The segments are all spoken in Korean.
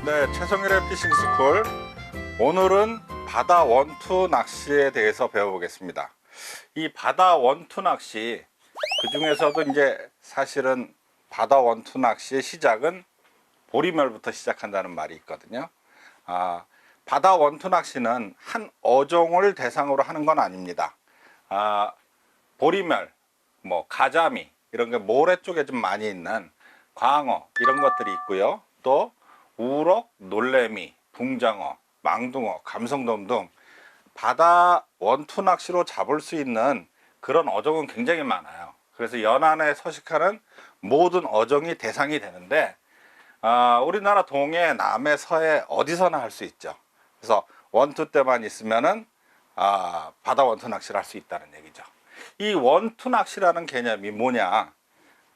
네, 최성일의 피싱스쿨. 오늘은 바다 원투 낚시에 대해서 배워보겠습니다. 이 바다 원투 낚시, 그 중에서도 이제 사실은 바다 원투 낚시의 시작은 보리멸부터 시작한다는 말이 있거든요. 바다 원투 낚시는 한 어종을 대상으로 하는 건 아닙니다. 보리멸, 가자미, 이런 게 모래 쪽에 좀 많이 있는 광어, 이런 것들이 있고요. 또 우럭, 놀래미, 붕장어, 망둥어, 감성돔 등 바다 원투 낚시로 잡을 수 있는 그런 어종은 굉장히 많아요. 그래서 연안에 서식하는 모든 어종이 대상이 되는데, 우리나라 동해, 남해, 서해 어디서나 할 수 있죠. 그래서 원투 때만 있으면은 바다 원투 낚시를 할 수 있다는 얘기죠. 이 원투 낚시라는 개념이 뭐냐?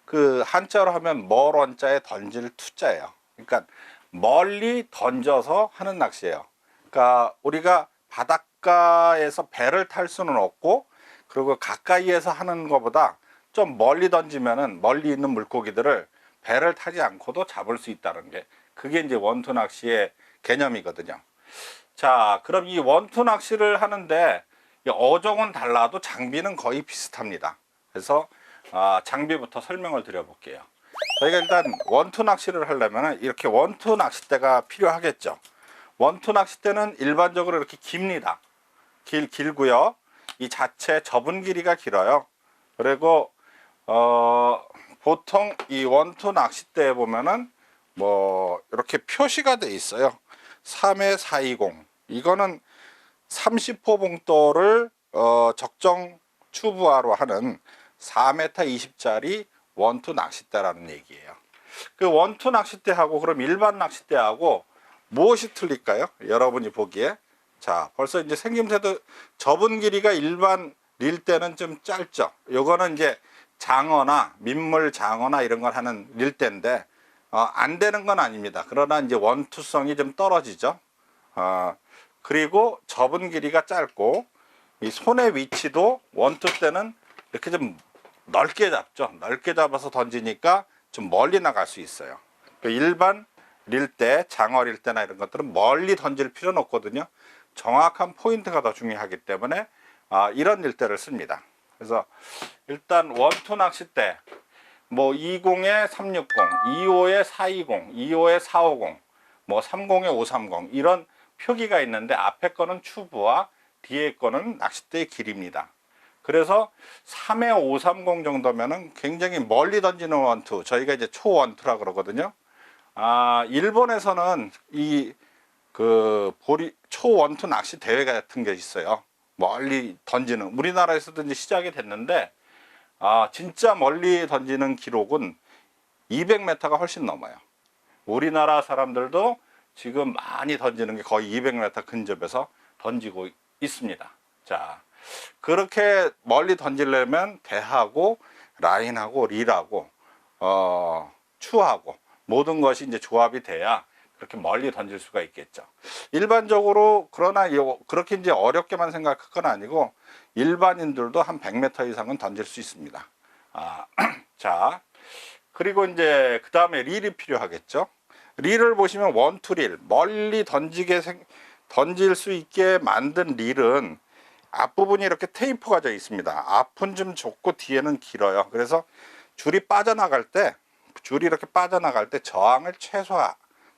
그 한자로 하면 멀원자에 던질 투자예요. 그러니까 멀리 던져서 하는 낚시예요. 그러니까 우리가 바닷가에서 배를 탈 수는 없고, 그리고 가까이에서 하는 것보다 좀 멀리 던지면은 멀리 있는 물고기들을 배를 타지 않고도 잡을 수 있다는 게, 그게 이제 원투 낚시의 개념이거든요. 자, 그럼 이 원투 낚시를 하는데 이 어종은 달라도 장비는 거의 비슷합니다. 그래서 장비부터 설명을 드려볼게요. 저희가 일단 원투 낚시를 하려면 이렇게 원투 낚싯대가 필요하겠죠. 원투 낚싯대는 일반적으로 이렇게 깁니다. 길고요. 이 자체 접은 길이가 길어요. 그리고 보통 이 원투 낚싯대에 보면은 이렇게 표시가 돼 있어요. 3회 420. 이거는 30호 봉돌을 적정 추부하로 하는 4m 20짜리 원투 낚싯대라는 얘기예요. 그 원투 낚싯대하고 그럼 일반 낚싯대하고 무엇이 틀릴까요? 여러분이 보기에. 자, 벌써 이제 생김새도 접은 길이가 일반 릴대는 좀 짧죠. 요거는 이제 장어나 민물 장어나 이런 걸 하는 릴대인데 안 되는 건 아닙니다. 그러나 이제 원투성이 좀 떨어지죠. 그리고 접은 길이가 짧고 이 손의 위치도 원투 때는 이렇게 좀 넓게 잡죠. 넓게 잡아서 던지니까 좀 멀리 나갈 수 있어요. 일반 릴대, 장어 릴대나 이런 것들은 멀리 던질 필요는 없거든요. 정확한 포인트가 더 중요하기 때문에 이런 릴대를 씁니다. 그래서 일단 원투 낚싯대 20에 360, 25에 420, 25에 450, 30에 530 이런 표기가 있는데, 앞에 거는 추부와 뒤에 거는 낚싯대의 길이입니다. 그래서 3회 530 정도면은 굉장히 멀리 던지는 원투, 저희가 이제 초원투라 그러거든요. 일본에서는 초원투 낚시 대회 같은 게 있어요. 멀리 던지는. 우리나라에서도 이제 시작이 됐는데, 진짜 멀리 던지는 기록은 200m가 훨씬 넘어요. 우리나라 사람들도 지금 많이 던지는 게 거의 200m 근접에서 던지고 있습니다. 자, 그렇게 멀리 던지려면 대하고 라인하고 릴하고 추하고 모든 것이 이제 조합이 돼야 그렇게 멀리 던질 수가 있겠죠. 일반적으로 그러나 그렇게 이제 어렵게만 생각할 건 아니고 일반인들도 한 100m 이상은 던질 수 있습니다. 자, 그리고 이제 그 다음에 릴이 필요하겠죠. 릴을 보시면 원투릴, 멀리 던질 수 있게 만든 릴은 앞부분이 이렇게 테이프가 져 있습니다. 앞은 좀 좁고 뒤에는 길어요. 그래서 줄이 이렇게 빠져나갈 때 저항을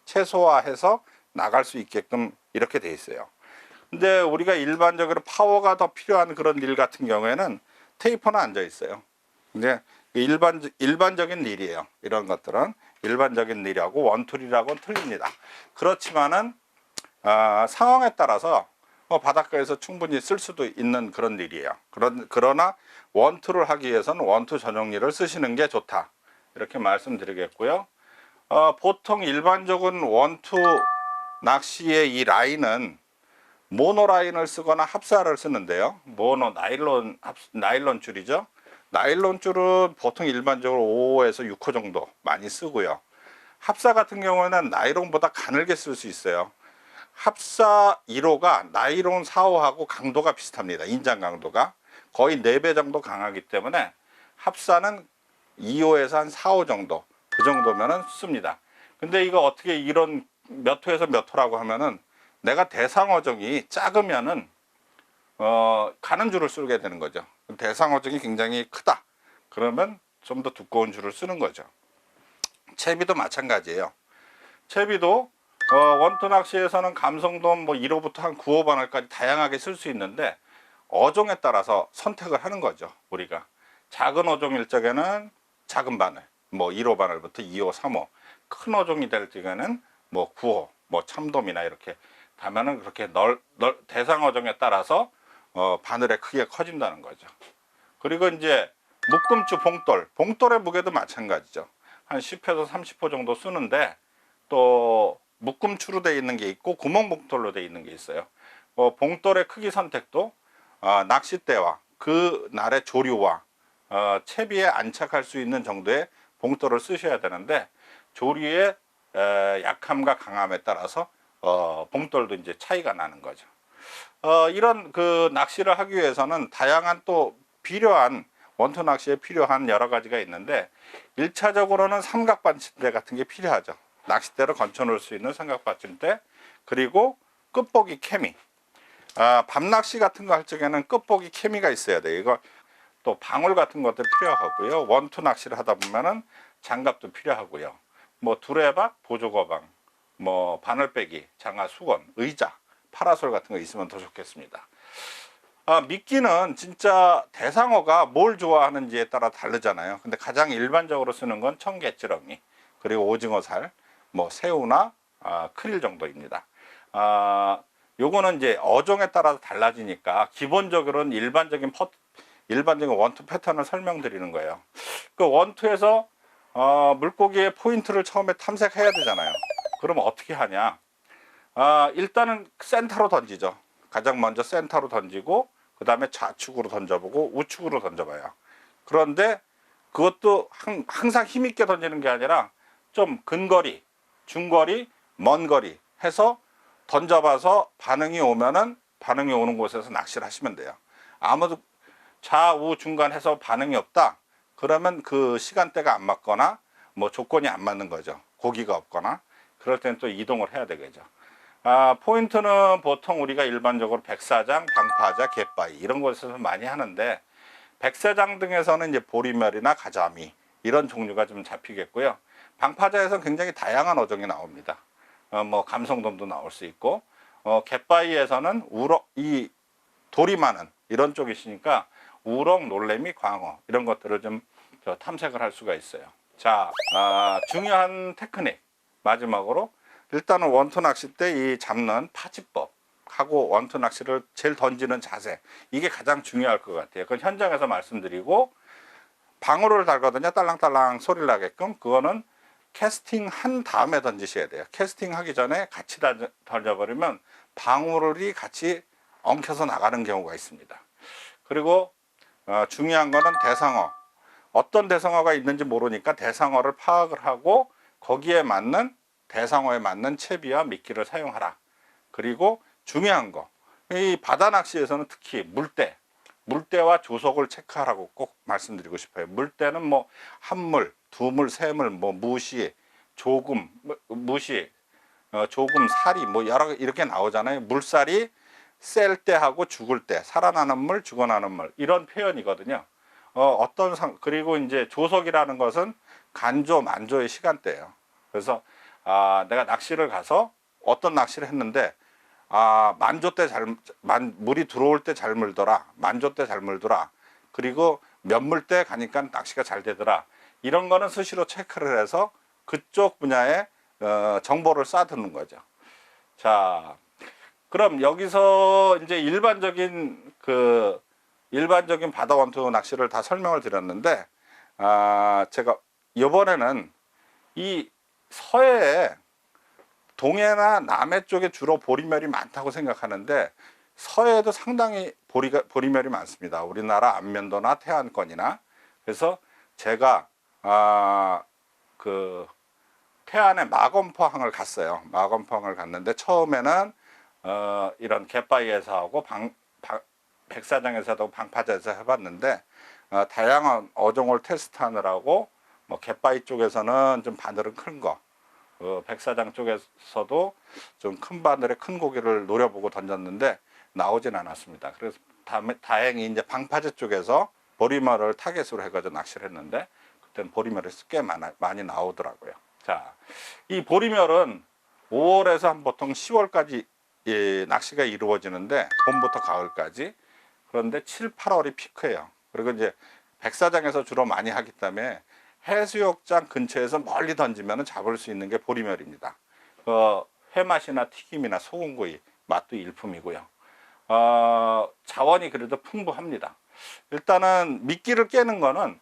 최소화해서 나갈 수 있게끔 이렇게 돼 있어요. 근데 우리가 일반적으로 파워가 더 필요한 그런 릴 같은 경우에는 테이프는 안 져 있어요. 근데 일반적인 릴이에요. 이런 것들은 일반적인 릴하고 원툴이라고는 틀립니다. 그렇지만은 상황에 따라서 바닷가에서 충분히 쓸 수도 있는 그런 릴이에요. 그러나 원투를 하기 위해서는 원투 전용 릴을 쓰시는 게 좋다, 이렇게 말씀드리겠고요. 보통 일반적인 원투 낚시의 이 라인은 모노 라인을 쓰거나 합사를 쓰는데요. 나일론 줄이죠. 나일론 줄은 보통 일반적으로 5호에서 6호 정도 많이 쓰고요. 합사 같은 경우에는 나일론보다 가늘게 쓸 수 있어요. 합사 1호가 나일론 4호하고 강도가 비슷합니다. 인장 강도가 거의 4배 정도 강하기 때문에 합사는 2호에서 한 4호 정도, 그 정도면은 씁니다. 근데 이거 어떻게 이런 몇 호에서 몇 호라고 하면은 내가 대상 어종이 작으면은 가는 줄을 쓰게 되는 거죠. 대상 어종이 굉장히 크다. 그러면 좀 더 두꺼운 줄을 쓰는 거죠. 채비도 마찬가지예요. 채비도 원투 낚시에서는 감성돔 뭐 1호부터 한 9호 바늘까지 다양하게 쓸 수 있는데 어종에 따라서 선택을 하는 거죠. 우리가 작은 어종일 적에는 작은 바늘, 뭐 1호 바늘부터 2호, 3호, 큰 어종이 될 적에는 뭐 9호, 뭐 참돔이나 이렇게 다면은 그렇게 대상 어종에 따라서 바늘의 크기가 커진다는 거죠. 그리고 이제 묶음추 봉돌의 무게도 마찬가지죠. 한 10에서 30호 정도 쓰는데 또 묶음추로 되어 있는 게 있고 구멍 봉돌로 되어 있는 게 있어요. 봉돌의 크기 선택도 낚싯대와 그 날의 조류와 채비에 안착할 수 있는 정도의 봉돌을 쓰셔야 되는데 조류의 약함과 강함에 따라서 봉돌도 이제 차이가 나는 거죠. 이런 그 낚시를 하기 위해서는 다양한 또 필요한 원투 낚시에 필요한 여러 가지가 있는데 1차적으로는 삼각 받침대 같은 게 필요하죠. 낚싯대를 건쳐 놓을 수 있는 삼각 받침대, 그리고 끝보기 케미. 밤낚시 같은 거 할 적에는 끝보기 케미가 있어야 돼요. 이거 또 방울 같은 것도 필요하고요. 원투 낚시를 하다 보면은 장갑도 필요하고요. 뭐 두레박, 보조거방, 뭐 바늘빼기, 장화, 수건, 의자, 파라솔 같은 거 있으면 더 좋겠습니다. 미끼는 진짜 대상어가 뭘 좋아하는지에 따라 다르잖아요. 근데 가장 일반적으로 쓰는 건 청개찌렁이, 그리고 오징어살, 뭐 새우나 크릴 정도입니다. 요거는 이제 어종에 따라서 달라지니까 기본적으로는 일반적인 원투 패턴을 설명드리는 거예요. 그 원투에서 물고기의 포인트를 처음에 탐색해야 되잖아요. 그러면 어떻게 하냐? 일단은 센터로 던지죠. 가장 먼저 센터로 던지고 그 다음에 좌측으로 던져보고 우측으로 던져봐요. 그런데 그것도 항상 힘있게 던지는 게 아니라 좀 근거리, 중거리, 먼 거리 해서 던져봐서 반응이 오면은 반응이 오는 곳에서 낚시를 하시면 돼요. 아무도 좌우 중간 해서 반응이 없다 그러면 그 시간대가 안 맞거나 뭐 조건이 안 맞는 거죠. 고기가 없거나 그럴 때는 또 이동을 해야 되겠죠. 포인트는 보통 우리가 일반적으로 백사장, 방파제, 갯바위 이런 곳에서 많이 하는데 백사장 등에서는 이제 보리멸이나 가자미 이런 종류가 좀 잡히겠고요. 방파제에서는 굉장히 다양한 어종이 나옵니다. 뭐 감성돔도 나올 수 있고 갯바위에서는 이 돌이 많은 이런 쪽이 있으니까 우럭, 놀래미, 광어 이런 것들을 좀 탐색을 할 수가 있어요. 자, 중요한 테크닉 마지막으로 일단은 원투 낚시 때 이 잡는 파지법 하고 원투 낚시를 제일 던지는 자세 이게 가장 중요할 것 같아요. 그건 현장에서 말씀드리고 방울을 달거든요. 딸랑딸랑 소리를 나게끔 그거는 캐스팅 한 다음에 던지셔야 돼요. 캐스팅 하기 전에 같이 던져버리면 방울이 같이 엉켜서 나가는 경우가 있습니다. 그리고 중요한 거는 대상어. 어떤 대상어가 있는지 모르니까 대상어를 파악을 하고 거기에 맞는 대상어에 맞는 채비와 미끼를 사용하라. 그리고 중요한 거, 이 바다 낚시에서는 특히 물때와 조속을 체크하라고 꼭 말씀드리고 싶어요. 물때는 뭐 한물, 두물, 세물, 뭐 무시, 조금, 조금, 사리 뭐 여러 이렇게 나오잖아요. 물살이 셀 때하고 죽을 때, 살아나는 물, 죽어나는 물 이런 표현이거든요. 그리고 이제 조속이라는 것은 간조, 만조의 시간대예요. 그래서 내가 낚시를 가서 어떤 낚시를 했는데 만조 때 물이 들어올 때 잘 물더라, 만조 때 잘 물더라, 그리고 몇 물 때 가니까 낚시가 잘 되더라. 이런 거는 수시로 체크를 해서 그쪽 분야에 정보를 쌓아두는 거죠. 자, 그럼 여기서 이제 일반적인 바다 원투 낚시를 다 설명을 드렸는데 제가 이번에는 이 서해에 동해나 남해 쪽에 주로 보리멸이 많다고 생각하는데 서해에도 상당히 보리멸이 많습니다. 우리나라 안면도나 태안권이나. 그래서 제가 그 태안의 마건포항을 갔어요. 마건포항을 갔는데 처음에는 이런 갯바위에서 하고 백사장에서도 방파제에서 해봤는데 다양한 어종을 테스트하느라고 뭐 갯바위 쪽에서는 좀 바늘은 큰 거, 백사장 쪽에서도 좀 큰 바늘에 큰 고기를 노려보고 던졌는데 나오진 않았습니다. 그래서 다행히 이제 방파제 쪽에서 보리멸을 타겟으로 해가지고 낚시를 했는데 그때는 보리멸이 꽤 많이 나오더라고요. 자, 이 보리멸은 5월에서 한 보통 10월까지 낚시가 이루어지는데 봄부터 가을까지. 그런데 7, 8월이 피크예요. 그리고 이제 백사장에서 주로 많이 하기 때문에 해수욕장 근처에서 멀리 던지면 잡을 수 있는 게 보리멸입니다. 회맛이나 튀김이나 소금구이 맛도 일품이고요. 자원이 그래도 풍부합니다. 일단은 미끼를 깨는 거는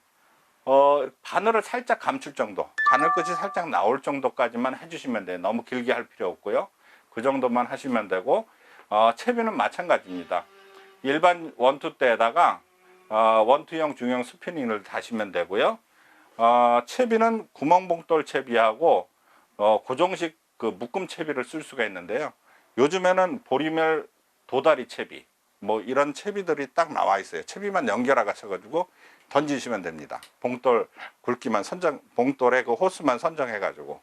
바늘을 살짝 감출 정도, 바늘 끝이 살짝 나올 정도까지만 해주시면 돼요. 너무 길게 할 필요 없고요. 그 정도만 하시면 되고, 채비는 마찬가지입니다. 일반 원투 때에다가 원투형 중형 스피닝을 다시면 되고요. 채비는 구멍봉돌 채비하고 고정식 그 묶음 채비를 쓸 수가 있는데요. 요즘에는 보리멸 도다리 채비 뭐 이런 채비들이 딱 나와 있어요. 채비만 연결하셔가지고 던지시면 됩니다. 봉돌 굵기만 봉돌에 그 호스만 선정해 가지고.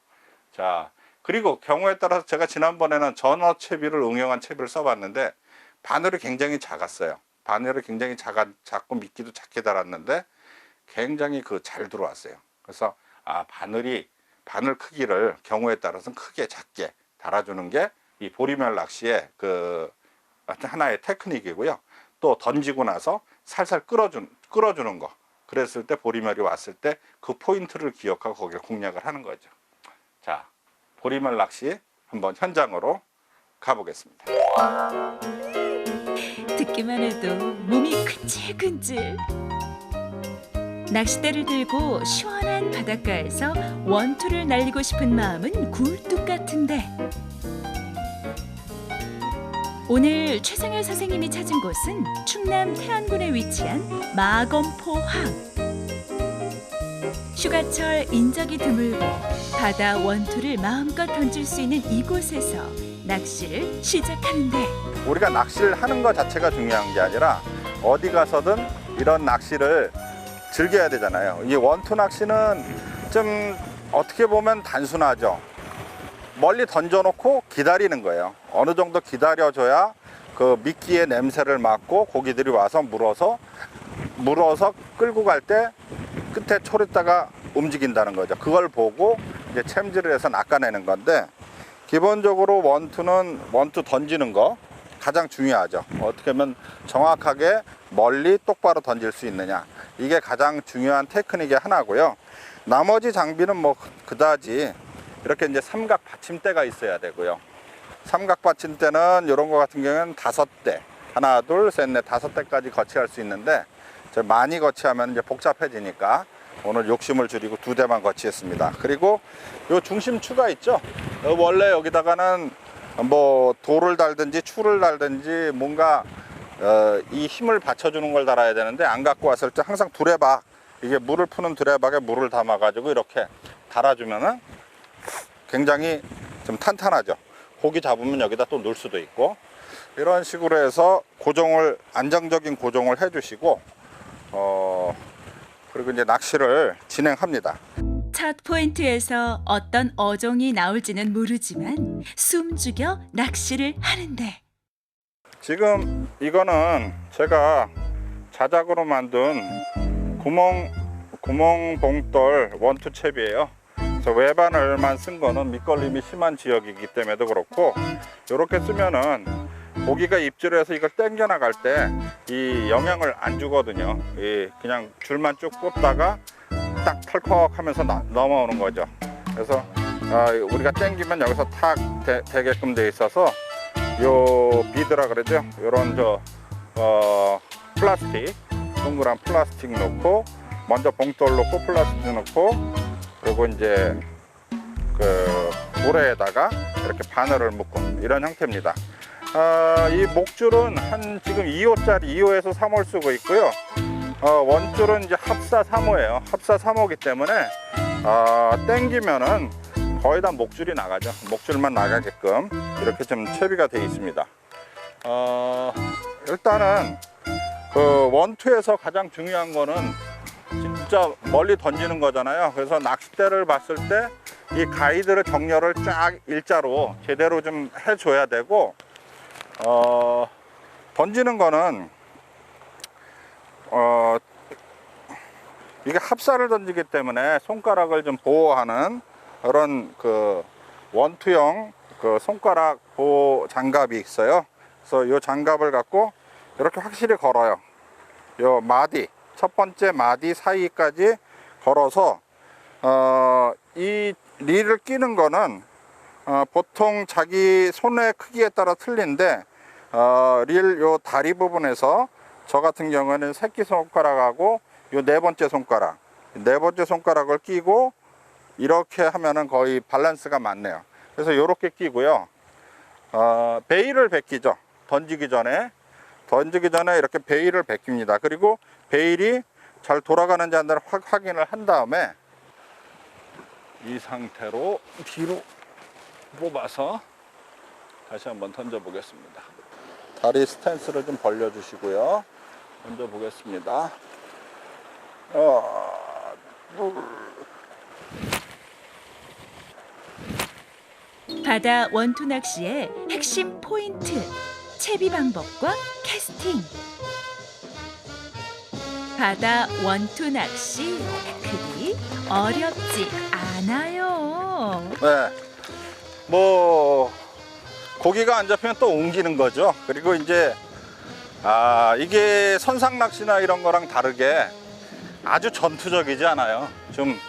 자, 그리고 경우에 따라서 제가 지난번에는 전어 채비를 응용한 채비를 써봤는데 바늘이 굉장히 작았어요. 바늘이 굉장히 작고 미끼도 작게 달았는데 굉장히 잘 들어왔어요. 그래서 바늘 크기를 경우에 따라서는 크게 작게 달아주는 게 이 보리멸 낚시의 하나의 테크닉이고요. 또 던지고 나서 살살 끌어주는 거. 그랬을 때 보리멸이 왔을 때 그 포인트를 기억하고 거기에 공략을 하는 거죠. 자, 보리멸 낚시 한번 현장으로 가보겠습니다. 듣기만 해도 몸이 근질근질. 낚싯대를 들고 시원한 바닷가에서 원투를 날리고 싶은 마음은 굴뚝 같은데 오늘 최상열 선생님이 찾은 곳은 충남 태안군에 위치한 마검포항. 휴가철 인적이 드물고 바다 원투를 마음껏 던질 수 있는 이곳에서 낚시를 시작하는데 우리가 낚시를 하는 것 자체가 중요한 게 아니라 어디 가서든 이런 낚시를 즐겨야 되잖아요. 이 원투 낚시는 좀 어떻게 보면 단순하죠. 멀리 던져놓고 기다리는 거예요. 어느 정도 기다려줘야 그 미끼의 냄새를 맡고 고기들이 와서 물어서 끌고 갈 때 끝에 초리다가 움직인다는 거죠. 그걸 보고 이제 챔질을 해서 낚아내는 건데 기본적으로 원투 던지는 거 가장 중요하죠. 어떻게 하면 정확하게 멀리 똑바로 던질 수 있느냐. 이게 가장 중요한 테크닉의 하나고요. 나머지 장비는 뭐 그다지 이렇게 이제 삼각 받침대가 있어야 되고요. 삼각 받침대는 이런 거 같은 경우에는 5대, 하나, 둘, 셋, 넷, 5대까지 거치할 수 있는데 많이 거치하면 이제 복잡해지니까 오늘 욕심을 줄이고 2대만 거치했습니다. 그리고 요 중심추가 있죠. 원래 여기다가는 뭐 돌을 달든지 추를 달든지 뭔가 이 힘을 받쳐주는 걸 달아야 되는데 안 갖고 왔을 때 항상 두레박, 이게 물을 푸는 두레박에 물을 담아 가지고 이렇게 달아주면은 굉장히 좀 탄탄하죠. 고기 잡으면 여기다 또 넣을 수도 있고 이런 식으로 해서 안정적인 고정을 해주시고 그리고 이제 낚시를 진행합니다. 첫 포인트에서 어떤 어종이 나올지는 모르지만 숨죽여 낚시를 하는데 지금 이거는 제가 자작으로 만든 구멍봉돌 원투 채비예요. 그래서 외바늘만 쓴 거는 밑걸림이 심한 지역이기 때문에도 그렇고 이렇게 쓰면은 고기가 입질해서 이걸 당겨 나갈 때 이 영향을 안 주거든요. 그냥 줄만 쭉 뽑다가 딱 털컥하면서 넘어오는 거죠. 그래서 우리가 당기면 여기서 탁 되게끔 돼 있어서 요 비드라 그러죠. 요런 플라스틱, 동그란 플라스틱 넣고 먼저 봉돌 넣고 플라스틱 넣고 그리고 이제 그 모래에다가 이렇게 바늘을 묶은 이런 형태입니다. 이 목줄은 지금 2호짜리 2호에서 3호를 쓰고 있고요. 원줄은 이제 합사 3호예요. 합사 3호이기 때문에 당기면은 거의 다 목줄이 나가죠. 목줄만 나가게끔 이렇게 좀 채비가 되어 있습니다. 일단은 그 원투에서 가장 중요한 거는 진짜 멀리 던지는 거잖아요. 그래서 낚싯대를 봤을 때 이 가이드를 정렬을 쫙 일자로 제대로 좀 해줘야 되고, 던지는 거는 이게 합사를 던지기 때문에 손가락을 좀 보호하는 그런 그 원투형 그 손가락 보호 장갑이 있어요. 그래서 이 장갑을 갖고 이렇게 확실히 걸어요. 요 마디, 첫 번째 마디 사이까지 걸어서 이 릴을 끼는 거는 보통 자기 손의 크기에 따라 틀린데, 릴 요 다리 부분에서 저 같은 경우에는 새끼 손가락하고 요 네 번째 손가락을 끼고 이렇게 하면은 거의 밸런스가 맞네요. 그래서 이렇게 끼고요. 베일을 벗기죠. 던지기 전에 이렇게 베일을 벗깁니다. 그리고 베일이 잘 돌아가는지 안 되는지 확인을 한 다음에 이 상태로 뒤로 뽑아서 다시 한번 던져 보겠습니다. 다리 스탠스를 좀 벌려 주시고요. 던져 보겠습니다. 바다 원투 낚시의 핵심 포인트, 채비 방법과 캐스팅. 바다 원투 낚시 그리 어렵지 않아요. 네, 뭐 고기가 안 잡히면 또 옮기는 거죠. 그리고 이제 이게 선상 낚시나 이런 거랑 다르게 아주 전투적이지 않아요. 좀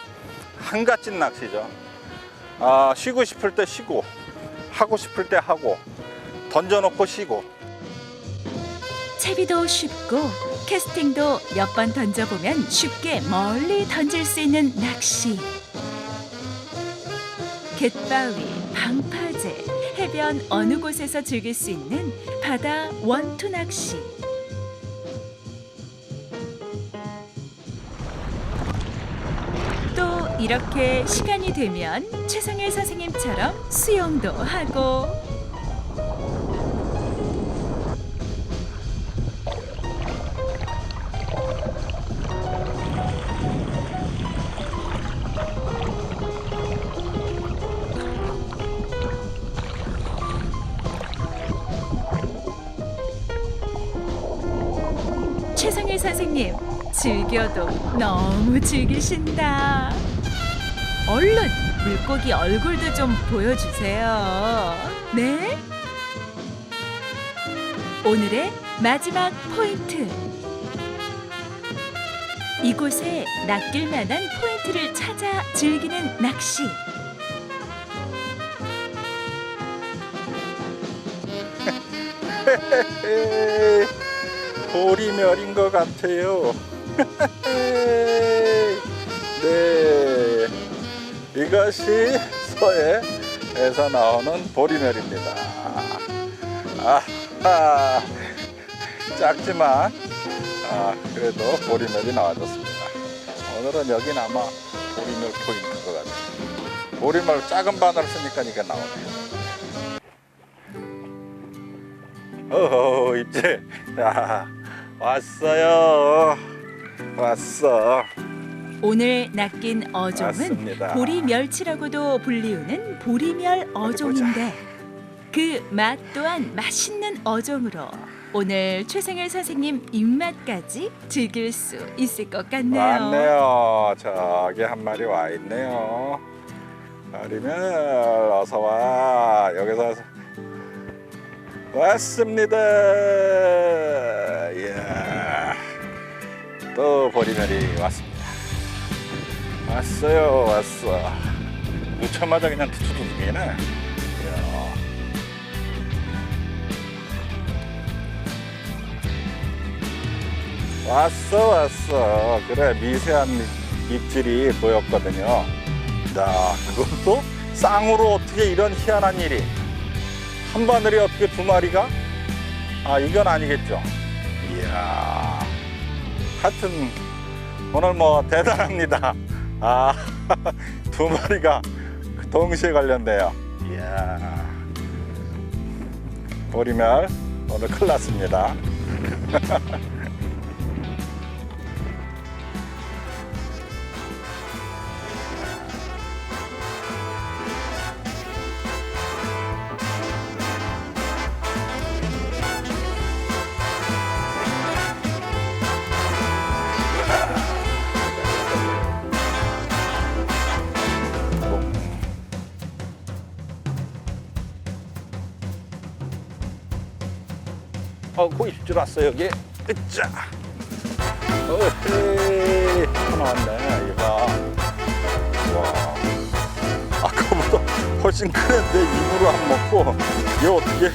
한갓진 낚시죠. 쉬고 싶을 때 쉬고, 하고 싶을 때 하고, 던져놓고 쉬고. 채비도 쉽고 캐스팅도 몇 번 던져보면 쉽게 멀리 던질 수 있는 낚시. 갯바위, 방파제, 해변 어느 곳에서 즐길 수 있는 바다 원투 낚시. 또 이렇게 시간이 되면 최성일 선생님처럼 수영도 하고 최성일 선생님, 즐겨도 너무 즐기신다. 얼른 물고기 얼굴도 좀 보여주세요. 네? 오늘의 마지막 포인트. 이곳에 낚일 만한 포인트를 찾아 즐기는 낚시. 보리멸인 것 같아요. 네, 이것이 서해에서 나오는 보리멸입니다. 작지만 그래도 보리멸이 나와줬습니다. 오늘은 여긴 아마 보리멸 포인트인 것 같아요. 보리멸 작은 바늘을 쓰니까 이게 나오네요. 이제 왔어요. 왔어. 오늘 낚인 어종은 맞습니다. 보리멸치라고도 불리우는 보리멸 어종인데 그 맛 또한 맛있는 어종으로 오늘 최성일 선생님 입맛까지 즐길 수 있을 것 같네요. 왔네요. 저기 한 마리 와 있네요. 보리멸 어서 와. 여기서 왔습니다. 이야, 또 보리멸이 왔습니다. 왔어요. 왔어. 놓자마자 그냥 투투둥이네. 이야. 왔어. 그래, 미세한 입질이 보였거든요. 야, 그것도 쌍으로 어떻게 이런 희한한 일이. 한 바늘이 어떻게 두 마리가? 이건 아니겠죠. 이야, 하여튼 오늘 뭐 대단합니다. 두 마리가 동시에 걸렸네요. 이야, 보리멸 오늘 큰일 났습니다. 고기 줄 왔어 여기. 으짜. 어헤이. 또 나왔네. 이거. 와. 아까보다 훨씬 크는데 입으로 안 먹고. 이거 어떻게?